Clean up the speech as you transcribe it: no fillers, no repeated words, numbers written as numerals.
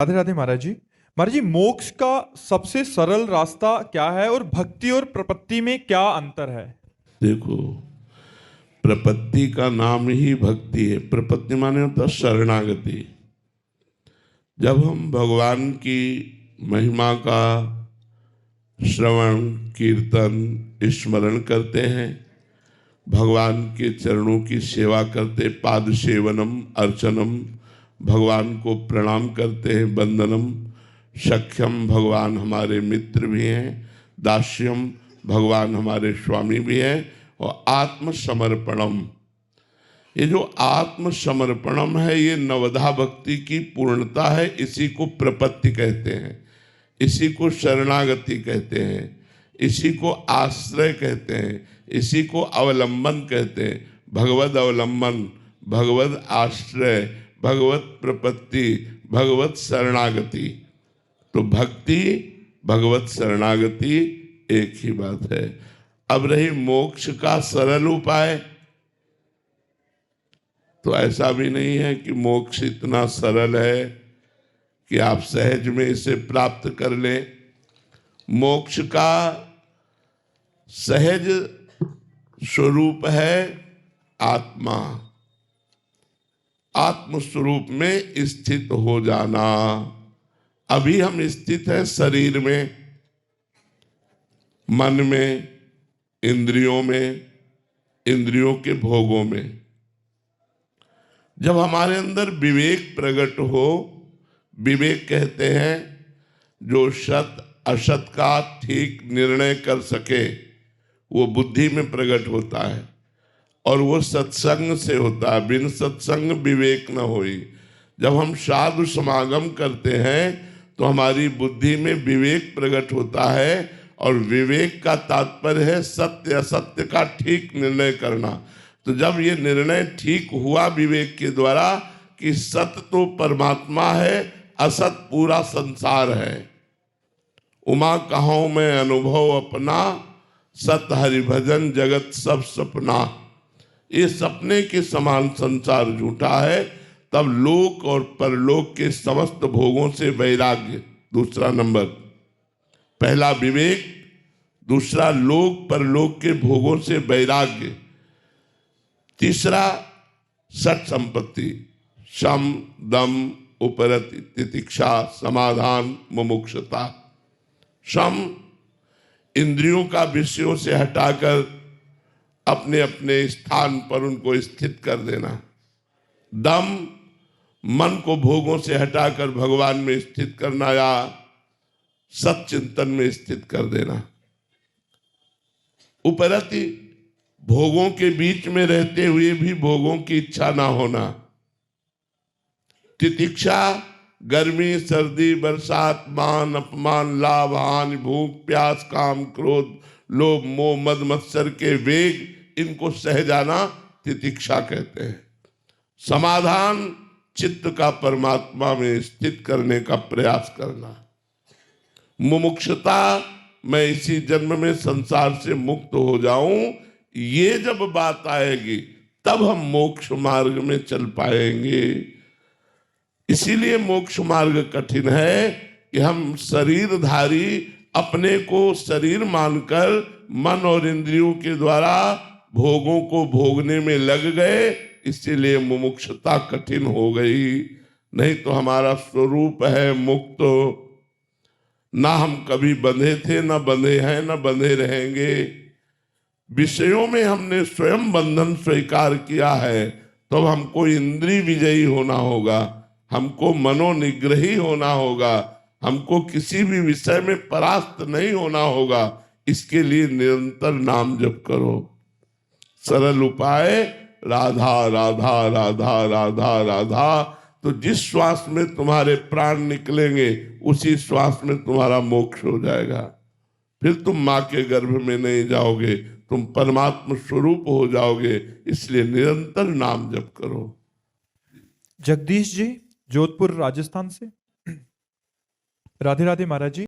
राधे राधे महाराज जी। महाराज जी, मोक्ष का सबसे सरल रास्ता क्या है और भक्ति और प्रपत्ति में क्या अंतर है? देखो, प्रपत्ति का नाम ही भक्ति है। प्रपत्ति माने होता शरणागति। जब हम भगवान की महिमा का श्रवण कीर्तन स्मरण करते हैं, भगवान के चरणों की सेवा करते, पाद सेवनम अर्चनम, भगवान को प्रणाम करते हैं, वंदनम, सख्यम भगवान हमारे मित्र भी हैं, दास्यम भगवान हमारे स्वामी भी हैं, और आत्मसमर्पणम, ये जो आत्मसमर्पणम है ये नवधा भक्ति की पूर्णता है। इसी को प्रपत्ति कहते हैं, इसी को शरणागति कहते हैं, इसी को आश्रय कहते हैं, इसी को अवलंबन कहते हैं। भगवद अवलंबन, भगवद आश्रय, भगवत प्रपत्ति, भगवत शरणागति। तो भक्ति भगवत शरणागति एक ही बात है। अब रही मोक्ष का सरल उपाय, तो ऐसा भी नहीं है कि मोक्ष इतना सरल है कि आप सहज में इसे प्राप्त कर लें। मोक्ष का सहज स्वरूप है आत्मा, आत्म स्वरूप में स्थित हो जाना। अभी हम स्थित हैं शरीर में, मन में, इंद्रियों में, इंद्रियों के भोगों में। जब हमारे अंदर विवेक प्रकट हो, विवेक कहते हैं जो सत असत का ठीक निर्णय कर सके, वो बुद्धि में प्रकट होता है, और वो सत्संग से होता है। बिन सत्संग विवेक न होई। जब हम साधु समागम करते हैं तो हमारी बुद्धि में विवेक प्रकट होता है, और विवेक का तात्पर्य है सत्य असत्य का ठीक निर्णय करना। तो जब ये निर्णय ठीक हुआ विवेक के द्वारा कि सत्य तो परमात्मा है, असत पूरा संसार है, उमा कहूं मैं अनुभव अपना, सत हरिभजन जगत सब सपना। ये सपने के समान संसार झूठा है। तब लोक और परलोक के समस्त भोगों से वैराग्य, दूसरा नंबर। पहला विवेक, दूसरा लोक परलोक के भोगों से वैराग्य, तीसरा सत संपत्ति, शम दम उपरति तितिक्षा समाधान मुमुक्षुता। शम इंद्रियों का विषयों से हटाकर अपने अपने स्थान पर उनको स्थित कर देना। दम मन को भोगों से हटाकर भगवान में स्थित करना या सच्चिंतन में स्थित कर देना। उपरति भोगों के बीच में रहते हुए भी भोगों की इच्छा ना होना। तितिक्षा गर्मी सर्दी बरसात मान अपमान लाभ हानि भूख प्यास काम क्रोध लोभ मोह मद मत्सर के वेग, इनको सह जाना तितिक्षा कहते हैं। समाधान चित्त का परमात्मा में स्थित करने का प्रयास करना। मुमुक्षुता मैं इसी जन्म में संसार से मुक्त हो जाऊं, ये जब बात आएगी तब हम मोक्ष मार्ग में चल पाएंगे। इसीलिए मोक्ष मार्ग कठिन है कि हम शरीरधारी अपने को शरीर मानकर मन और इंद्रियों के द्वारा भोगों को भोगने में लग गए, इसीलिए मुमुक्षुता कठिन हो गई। नहीं तो हमारा स्वरूप है मुक्त। ना हम कभी बंधे थे, ना बंधे हैं, ना बंधे रहेंगे। विषयों में हमने स्वयं बंधन स्वीकार किया है, तो हमको इंद्रिय विजयी होना होगा, हमको मनोनिग्रही होना होगा, हमको किसी भी विषय में परास्त नहीं होना होगा। इसके लिए निरंतर नाम जप करो। सरल उपाय राधा राधा राधा राधा राधा। तो जिस श्वास में तुम्हारे प्राण निकलेंगे उसी श्वास में तुम्हारा मोक्ष हो जाएगा। फिर तुम माँ के गर्भ में नहीं जाओगे, तुम परमात्मा स्वरूप हो जाओगे। इसलिए निरंतर नाम जप करो। जगदीश जी, जोधपुर राजस्थान से। राधे राधे महाराज जी।